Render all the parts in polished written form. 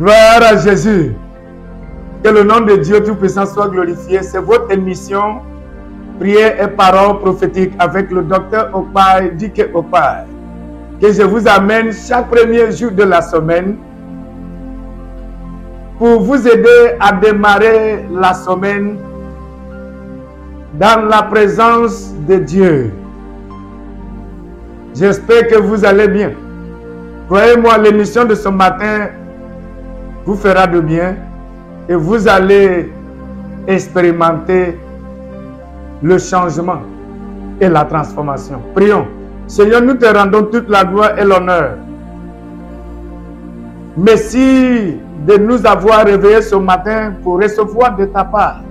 Gloire à Jésus. Que le nom de Dieu Tout-Puissant soit glorifié. C'est votre émission Prière et Paroles prophétiques avec le docteur Okpaï, Dike Okpaï, que je vous amène chaque premier jour de la semaine pour vous aider à démarrer la semaine dans la présence de Dieu. J'espère que vous allez bien. Croyez-moi, l'émission de ce matin vous fera de bien et vous allez expérimenter le changement et la transformation. Prions. Seigneur, nous te rendons toute la gloire et l'honneur. Merci de nous avoir réveillés ce matin pour recevoir de ta part.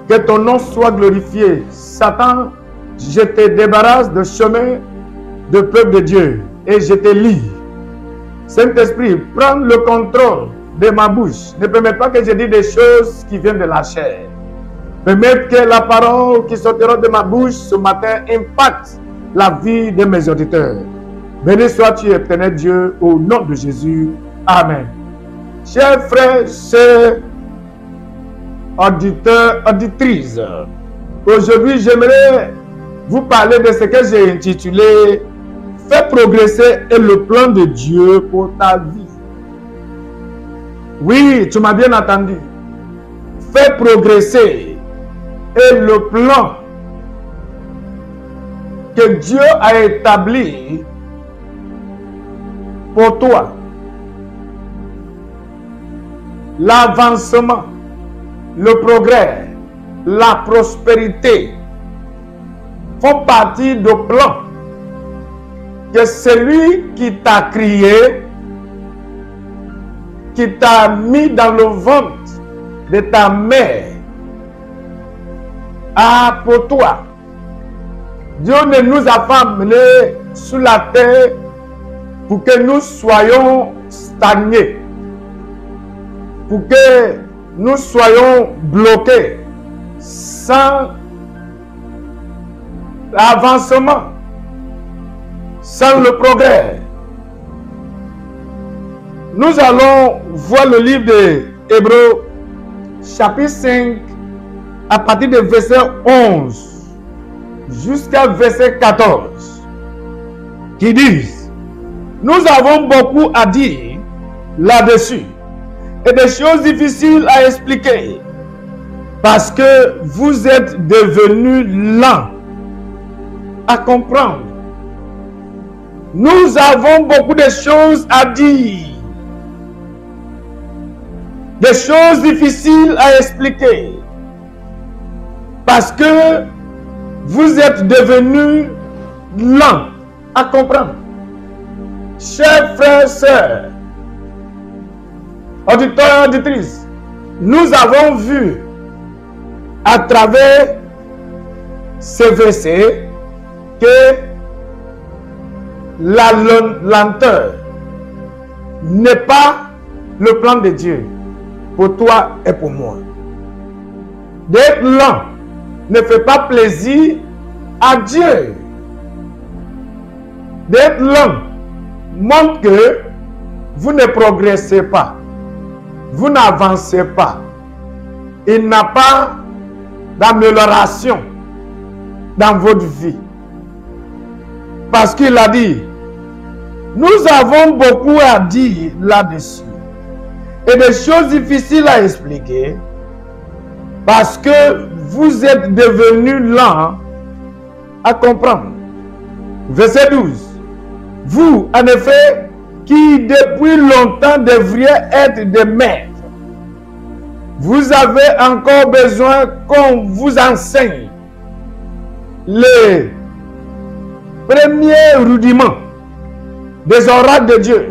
Que ton nom soit glorifié. Satan, je te débarrasse de chemin de peuple de Dieu et je te lie. Saint-Esprit, prends le contrôle de ma bouche. Ne permets pas que je dise des choses qui viennent de la chair. Permets que la parole qui sortira de ma bouche ce matin impacte la vie de mes auditeurs. Béni sois-tu, éternel Dieu, au nom de Jésus. Amen. Chers frères, chers auditeurs, auditrices, aujourd'hui j'aimerais vous parler de ce que j'ai intitulé « Fais progresser le plan de Dieu pour ta vie ». Oui, tu m'as bien entendu. Fais progresser le plan que Dieu a établi pour toi. L'avancement, le progrès, la prospérité font partie du plan que celui qui t'a créé, qui t'a mis dans le ventre de ta mère, a pour toi. Dieu ne nous a pas amenés sur la terre pour que nous soyons stagnés, pour que nous soyons bloqués sans l'avancement, sans le progrès. Nous allons voir le livre de Hébreux, chapitre 5, à partir de verset 11 jusqu'à verset 14, qui disent: nous avons beaucoup à dire là-dessus et des choses difficiles à expliquer parce que vous êtes devenus lents à comprendre. Nous avons beaucoup de choses à dire, des choses difficiles à expliquer parce que vous êtes devenus lents à comprendre. Chers frères et sœurs, auditeurs et auditrices, nous avons vu à travers ces versets que la lenteur n'est pas le plan de Dieu pour toi et pour moi. D'être lent ne fait pas plaisir à Dieu. D'être lent montre que vous ne progressez pas, vous n'avancez pas. Il n'y a pas d'amélioration dans votre vie. Parce qu'il a dit, nous avons beaucoup à dire là-dessus et des choses difficiles à expliquer parce que vous êtes devenus lents à comprendre. Verset 12. Vous, en effet, qui depuis longtemps devriez être des maîtres, vous avez encore besoin qu'on vous enseigne les premiers rudiments des oracles de Dieu.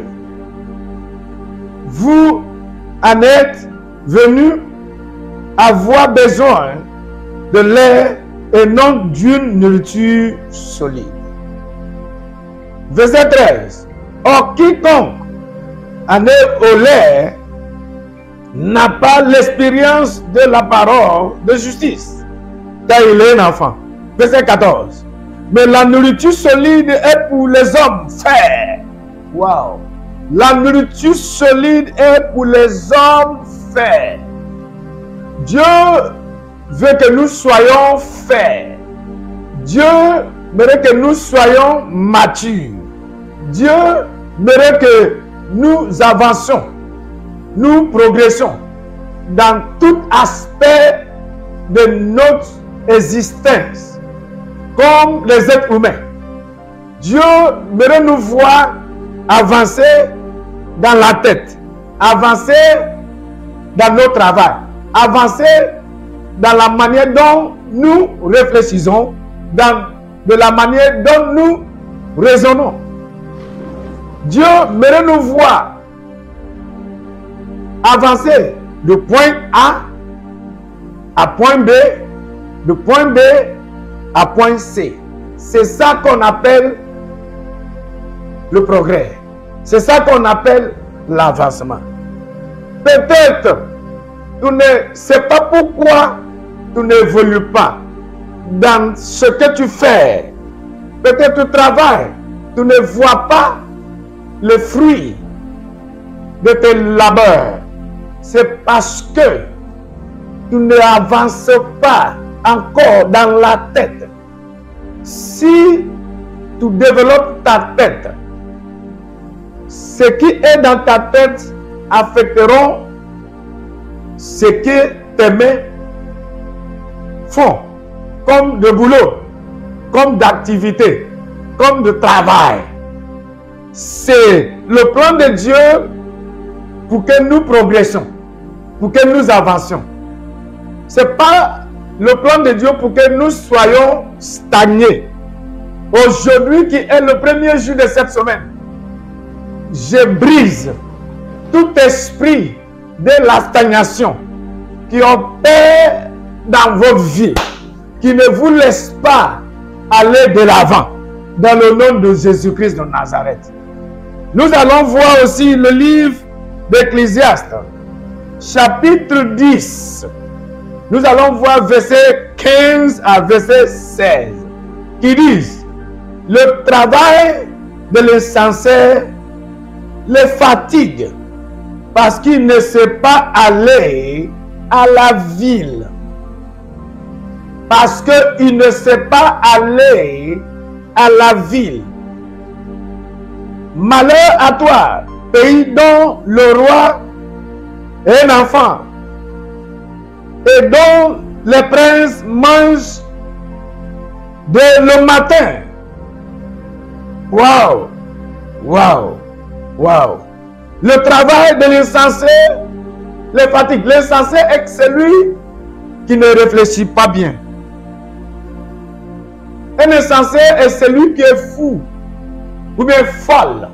Vous en êtes venus avoir besoin de l'air et non d'une nourriture solide. Verset 13. Or, quiconque en est au lait n'a pas l'expérience de la parole de justice, car il est un enfant. Verset 14. Mais la nourriture solide est pour les hommes faits. Waouh! La nourriture solide est pour les hommes faits. Dieu veut que nous soyons faits. Dieu veut que nous soyons matures. Dieu veut que nous avancions, nous progressions dans tout aspect de notre existence, comme les êtres humains. Dieu veut nous voir avancer dans la tête, avancer dans nos travail, avancer dans la manière dont nous réfléchissons, de la manière dont nous raisonnons. Dieu veut nous voir avancer de point A à point B, de point B à point C. C'est ça qu'on appelle le progrès. C'est ça qu'on appelle l'avancement. Peut-être, tu ne sais pas pourquoi tu n'évolues pas dans ce que tu fais. Peut-être tu travailles, tu ne vois pas le fruit de tes labeurs. C'est parce que tu n'avances pas encore dans la tête. Si tu développes ta tête, ce qui est dans ta tête affecteront ce que tes mains font, comme de boulot, comme d'activité, comme de travail. C'est le plan de Dieu pour que nous progressions, pour que nous avancions. Ce n'est pas le plan de Dieu pour que nous soyons stagnés. Aujourd'hui, qui est le premier jour de cette semaine, je brise tout esprit de la stagnation qui opère dans votre vie, qui ne vous laisse pas aller de l'avant, dans le nom de Jésus-Christ de Nazareth. Nous allons voir aussi le livre d'Ecclésiaste, chapitre 10. Nous allons voir verset 15 à verset 16, qui disent: le travail de l'insensé le fatigue, parce qu'il ne sait pas aller à la ville. Parce qu'il ne sait pas aller à la ville. Malheur à toi, pays dont le roi est un enfant, et dont les princes mangent dès le matin. Waouh! Waouh! Waouh! Le travail de l'insensé le fatigue. L'insensé est celui qui ne réfléchit pas bien. Un insensé est celui qui est fou ou bien folle.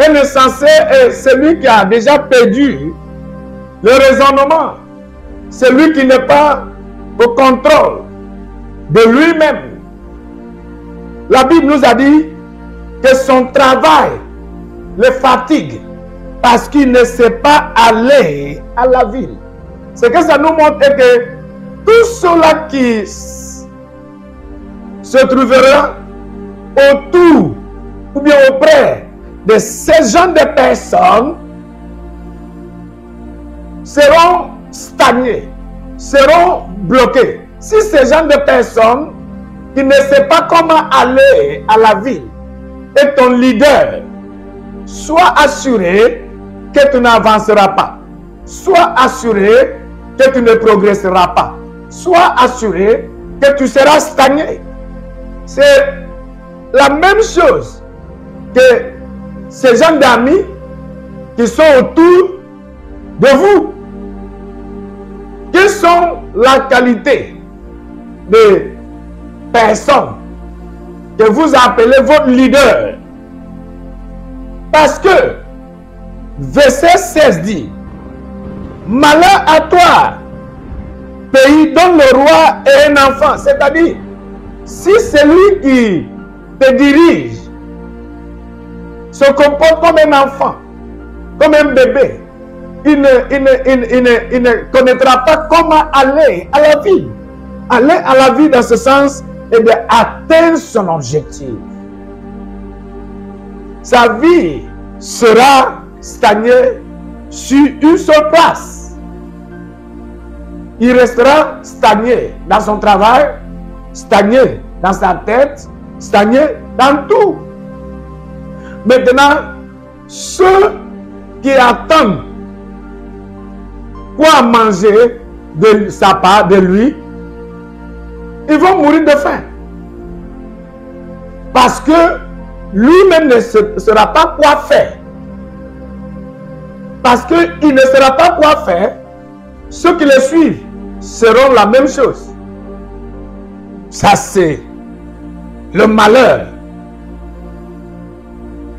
Un insensé est celui qui a déjà perdu le raisonnement. Celui qui n'est pas au contrôle de lui-même. La Bible nous a dit que son travail le fatigue parce qu'il ne sait pas aller à la ville. Ce que ça nous montre est que tous ceux-là qui se trouvera autour ou bien auprès de ces gens de personnes seront stagnés, seront bloqués. Si ces gens de personnes qui ne savent pas comment aller à la ville est ton leader, sois assuré que tu n'avanceras pas. Sois assuré que tu ne progresseras pas. Sois assuré que tu seras stagné. C'est la même chose que ces gens d'amis qui sont autour de vous. Quelles sont la qualité de personnes que vous appelez votre leader? Parce que verset 16 dit: malheur à toi, pays dont le roi est un enfant. C'est-à-dire, si celui qui te dirige se comporte comme un enfant, comme un bébé, il ne connaîtra pas comment aller à la vie. Aller à la vie dans ce sens est d'atteindre son objectif. Sa vie sera stagné sur une seule place. Il restera stagné dans son travail, stagné dans sa tête, stagné dans tout. Maintenant, ceux qui attendent quoi manger de sa part, de lui, ils vont mourir de faim. Parce que lui-même ne saura pas quoi faire. Parce qu'il ne saura pas quoi faire, ceux qui le suivent seront la même chose. Ça, c'est le malheur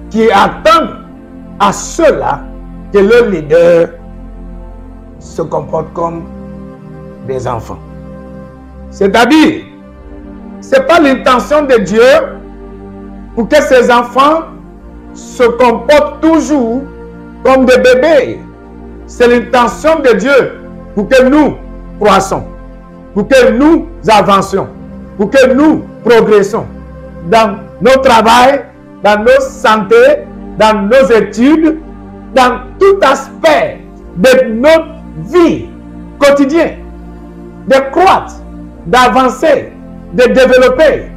qui attend à ceux-là que le leader se comporte comme des enfants. C'est-à-dire, ce n'est pas l'intention de Dieu pour que ses enfants se comportent toujours comme des bébés. C'est l'intention de Dieu pour que nous croissons, pour que nous avancions, pour que nous progressons dans nos travails, dans nos santé, dans nos études, dans tout aspect de notre vie quotidienne, de croître, d'avancer, de développer,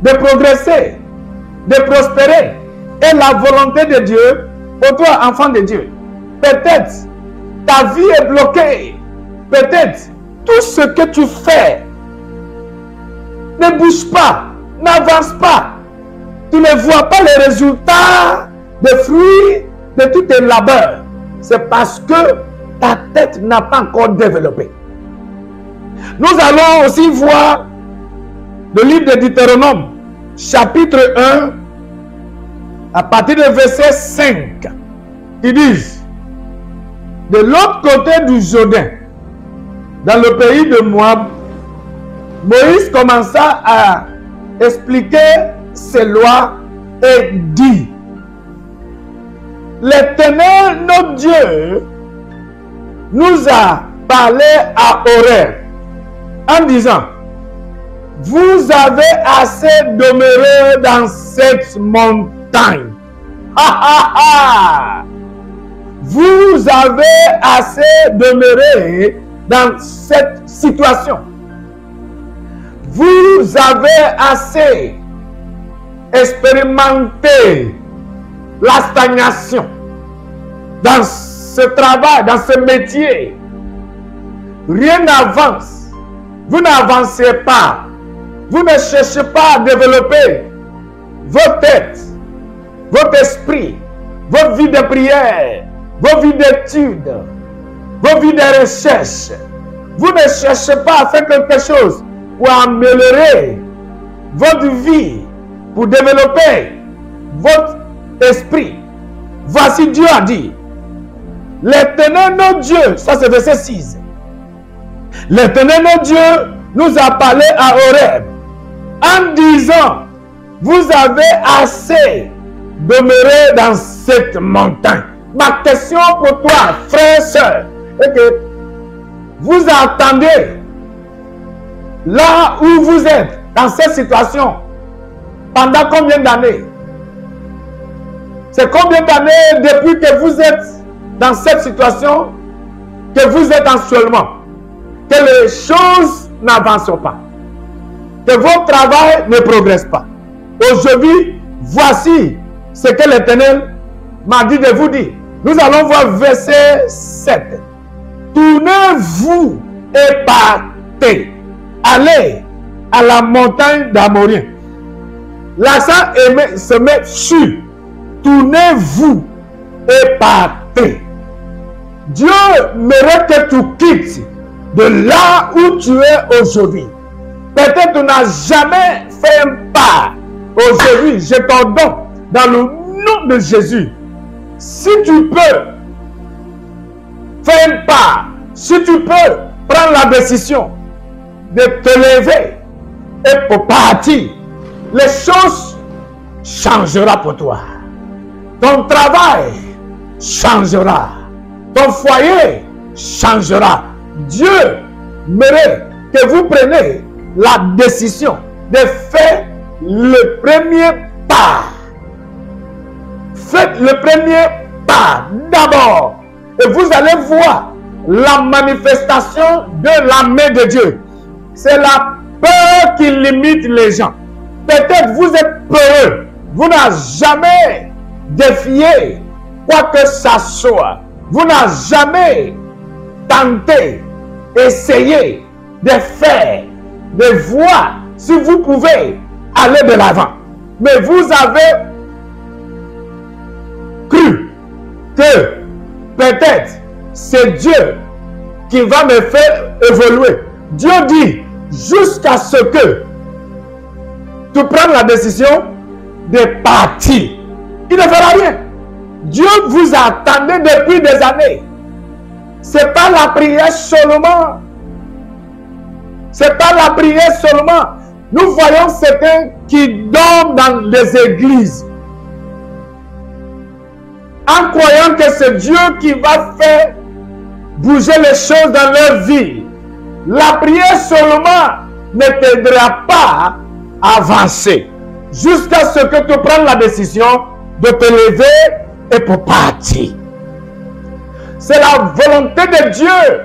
de progresser, de prospérer. Et la volonté de Dieu pour toi, enfant de Dieu, peut-être ta vie est bloquée, peut-être tout ce que tu fais ne bouge pas, n'avance pas. Tu ne vois pas les résultats des fruits de tous tes labeurs. C'est parce que ta tête n'a pas encore développé. Nous allons aussi voir le livre de Deutéronome, chapitre 1, à partir du verset 5, qui dit: de l'autre côté du Jourdain, dans le pays de Moab, Moïse commença à expliquer ses lois et dit: l'Éternel, notre Dieu, nous a parlé à Horeb en disant: vous avez assez demeuré dans cette montagne. Vous avez assez demeuré dans cette situation. Vous avez assez expérimenté la stagnation dans ce travail, dans ce métier. Rien n'avance. Vous n'avancez pas. Vous ne cherchez pas à développer votre tête, votre esprit, votre vie de prière, vos vies d'études, vos vies de recherche. Vous ne cherchez pas à faire quelque chose pour améliorer votre vie, pour développer votre esprit. Voici Dieu a dit: l'Éternel notre Dieu, ça c'est verset 6. L'Éternel notre Dieu nous a parlé à Horeb en disant: vous avez assez demeuré dans cette montagne. Ma question pour toi, frère et soeur, est que vous attendez là où vous êtes, dans cette situation, pendant combien d'années? C'est combien d'années depuis que vous êtes dans cette situation que vous êtes actuellement, que les choses n'avancent pas, que votre travail ne progresse pas? Aujourd'hui, voici ce que l'Éternel m'a dit de vous dire. Nous allons voir verset 7. Tournez-vous et partez. Allez à la montagne d'Amorien. L'accent se met sur. Tournez-vous et partez. Dieu mérite que tu quittes de là où tu es aujourd'hui. Peut-être tu n'as jamais fait un pas. Aujourd'hui, je t'ordonne dans le nom de Jésus. Si tu peux faire un pas, si tu peux prendre la décision de te lever et pour partir, les choses changeront pour toi. Ton travail changera. Ton foyer changera. Dieu mérite que vous preniez la décision de faire le premier pas. faites le premier pas d'abord. Et vous allez voir la manifestation de la main de Dieu. C'est la peur qui limite les gens. Peut-être vous êtes peureux. Vous n'avez jamais défié quoi que ça soit. Vous n'avez jamais tenté, essayé de faire, de voir si vous pouvez aller de l'avant. Mais vous avez cru que peut-être c'est Dieu qui va me faire évoluer. Dieu dit jusqu'à ce que tu prennes la décision de partir. Il ne fera rien. Dieu vous attendait depuis des années. Ce n'est pas la prière seulement. Ce n'est pas la prière seulement. Nous voyons certains qui dorment dans les églises en croyant que c'est Dieu qui va faire bouger les choses dans leur vie. La prière seulement ne t'aidera pas à avancer jusqu'à ce que tu prennes la décision de te lever et pour partir. C'est la volonté de Dieu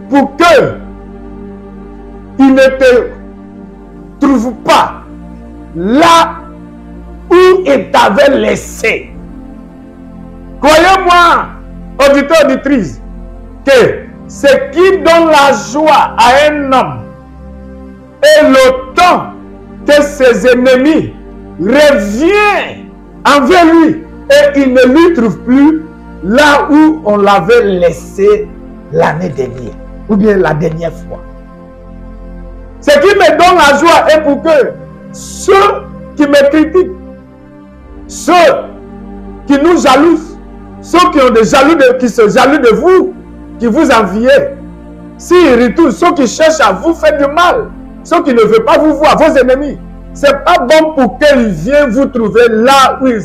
pour que il ne te trouve pas là où il t'avait laissé. Croyez-moi, auditeurs, auditrices, que ce qui donne la joie à un homme est le temps que ses ennemis reviennent envers lui et il ne lui trouve plus là où on l'avait laissé l'année dernière ou bien la dernière fois. Ce qui me donne la joie est pour que ceux qui me critiquent, ceux qui nous jalousent, ceux qui ont des jaloux qui se jaloux de vous, qui vous envient, s'ils retournent, ceux qui cherchent à vous faire du mal, ceux qui ne veulent pas vous voir, vos ennemis, ce n'est pas bon pour qu'ils viennent vous trouver là où ils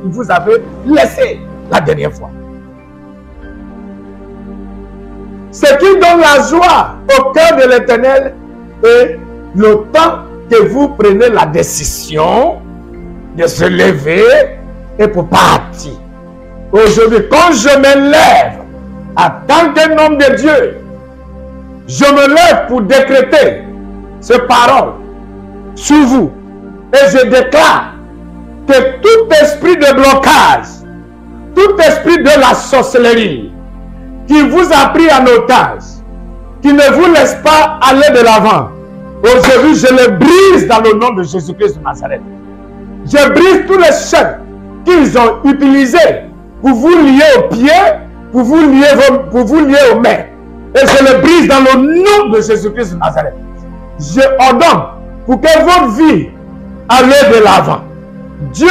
vous avaient laissé la dernière fois. Ce qui donne la joie au cœur de l'Éternel est le temps que vous prenez la décision de se lever et pour partir. Aujourd'hui, quand je me lève en tant qu'un homme de Dieu, je me lève pour décréter ces paroles sur vous. Et je déclare que tout esprit de blocage, tout esprit de la sorcellerie qui vous a pris en otage, qui ne vous laisse pas aller de l'avant, aujourd'hui je le brise dans le nom de Jésus-Christ de Nazareth. Je brise tous les chaînes qu'ils ont utilisés pour vous lier aux pieds, pour vous lier aux mains. Et je le brise dans le nom de Jésus-Christ de Nazareth. Je ordonne pour que votre vie aille de l'avant. Dieu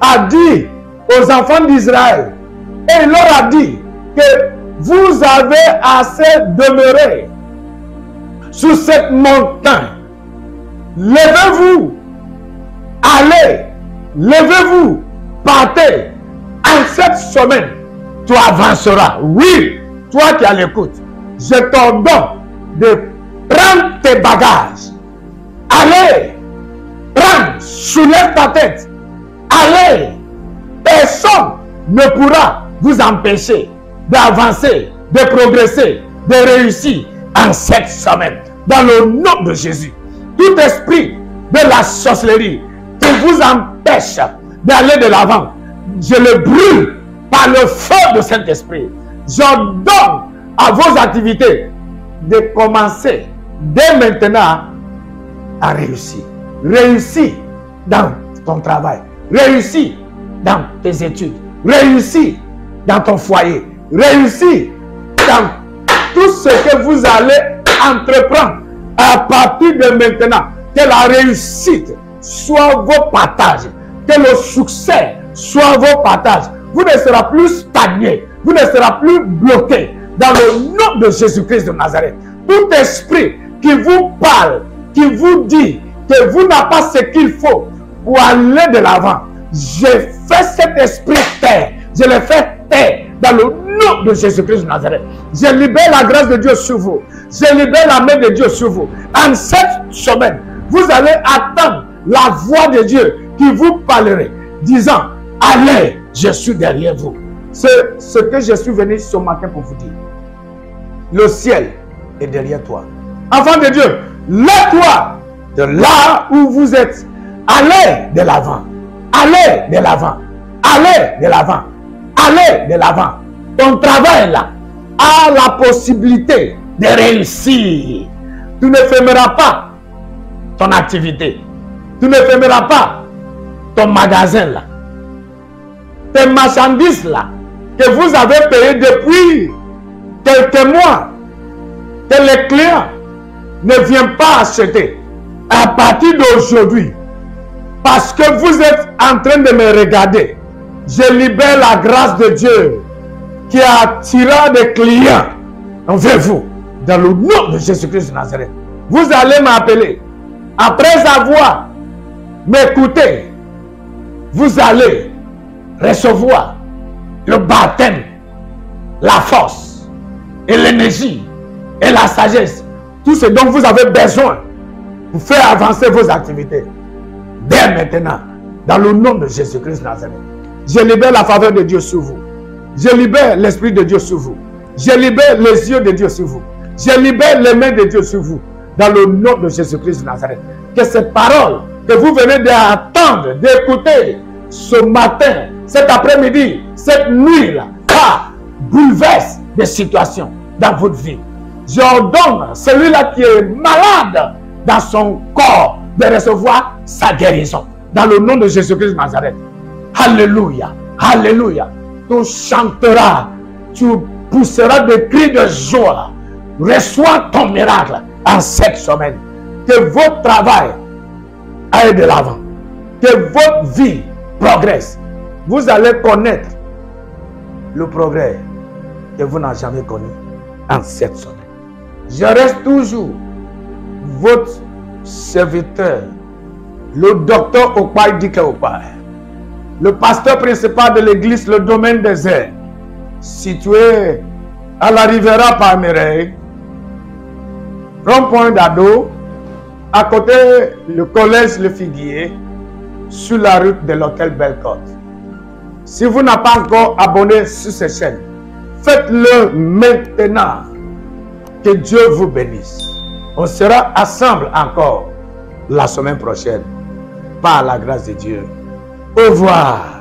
a dit aux enfants d'Israël, et il leur a dit que vous avez assez demeuré sur cette montagne. Levez-vous, allez, levez-vous, partez. En cette semaine, tu avanceras. Oui, toi qui as l'écoute, je t'ordonne de prendre tes bagages. Allez, prends, soulève ta tête. Allez, personne ne pourra vous empêcher d'avancer, de progresser, de réussir en cette semaine. Dans le nom de Jésus, tout esprit de la sorcellerie qui vous empêche d'aller de l'avant, je le brûle par le feu de Saint-Esprit. J'ordonne à vos activités de commencer dès maintenant à réussir. Réussir dans ton travail. Réussir dans tes études. Réussir dans ton foyer. Réussir dans tout ce que vous allez entreprendre à partir de maintenant. Que la réussite soit vos partages. Que le succès soit vos partages. Vous ne serez plus stagné. Vous ne serez plus bloqué. Dans le nom de Jésus-Christ de Nazareth. Tout esprit qui vous parle, qui vous dit que vous n'avez pas ce qu'il faut pour aller de l'avant, je fais cet esprit taire. Je le fais taire dans le nom de Jésus-Christ de Nazareth. Je libère la grâce de Dieu sur vous. Je libère la main de Dieu sur vous. En cette semaine, vous allez attendre la voix de Dieu qui vous parlerait, disant, allez, je suis derrière vous. C'est ce que je suis venu ce matin pour vous dire. Le ciel est derrière toi. Enfant de Dieu, lève-toi de là où vous êtes. Allez de l'avant. Allez de l'avant. Allez de l'avant. Allez de l'avant. Ton travail là a la possibilité de réussir. Tu ne fermeras pas ton activité. Tu ne fermeras pas ton magasin là. Tes marchandises là que vous avez payées depuis quelques mois, que les clients ne viennent pas acheter. À partir d'aujourd'hui, parce que vous êtes en train de me regarder, je libère la grâce de Dieu qui attira des clients envers vous dans le nom de Jésus-Christ de Nazareth. Vous allez m'appeler. Après avoir m'écouté, vous allez recevoir le baptême, la force et l'énergie et la sagesse. Tout ce dont vous avez besoin pour faire avancer vos activités. Dès maintenant, dans le nom de Jésus-Christ de Nazareth, je libère la faveur de Dieu sur vous. Je libère l'Esprit de Dieu sur vous. Je libère les yeux de Dieu sur vous. Je libère les mains de Dieu sur vous. Dans le nom de Jésus-Christ de Nazareth. Que ces paroles que vous venez d'entendre, d'écouter ce matin, cet après-midi, cette nuit-là, bouleverse des situations dans votre vie. J'ordonne celui-là qui est malade dans son corps de recevoir sa guérison. Dans le nom de Jésus-Christ de Nazareth. Alléluia. Alléluia. Tu chanteras, tu pousseras des cris de joie. Reçois ton miracle en cette semaine. Que votre travail aille de l'avant. Que votre vie progresse. Vous allez connaître le progrès que vous n'avez jamais connu en cette semaine. Je reste toujours votre serviteur, le docteur Okpai Dike Okpai, le pasteur principal de l'église, le domaine des airs, situé à la Riviera Palmeraie, rond-point d'Ado, à côté le collège Le Figuier, sur la route de l'hôtel Bellecote. Si vous n'avez pas encore abonné sur cette chaîne, faites-le maintenant. Que Dieu vous bénisse. On sera ensemble encore la semaine prochaine par la grâce de Dieu. Au revoir.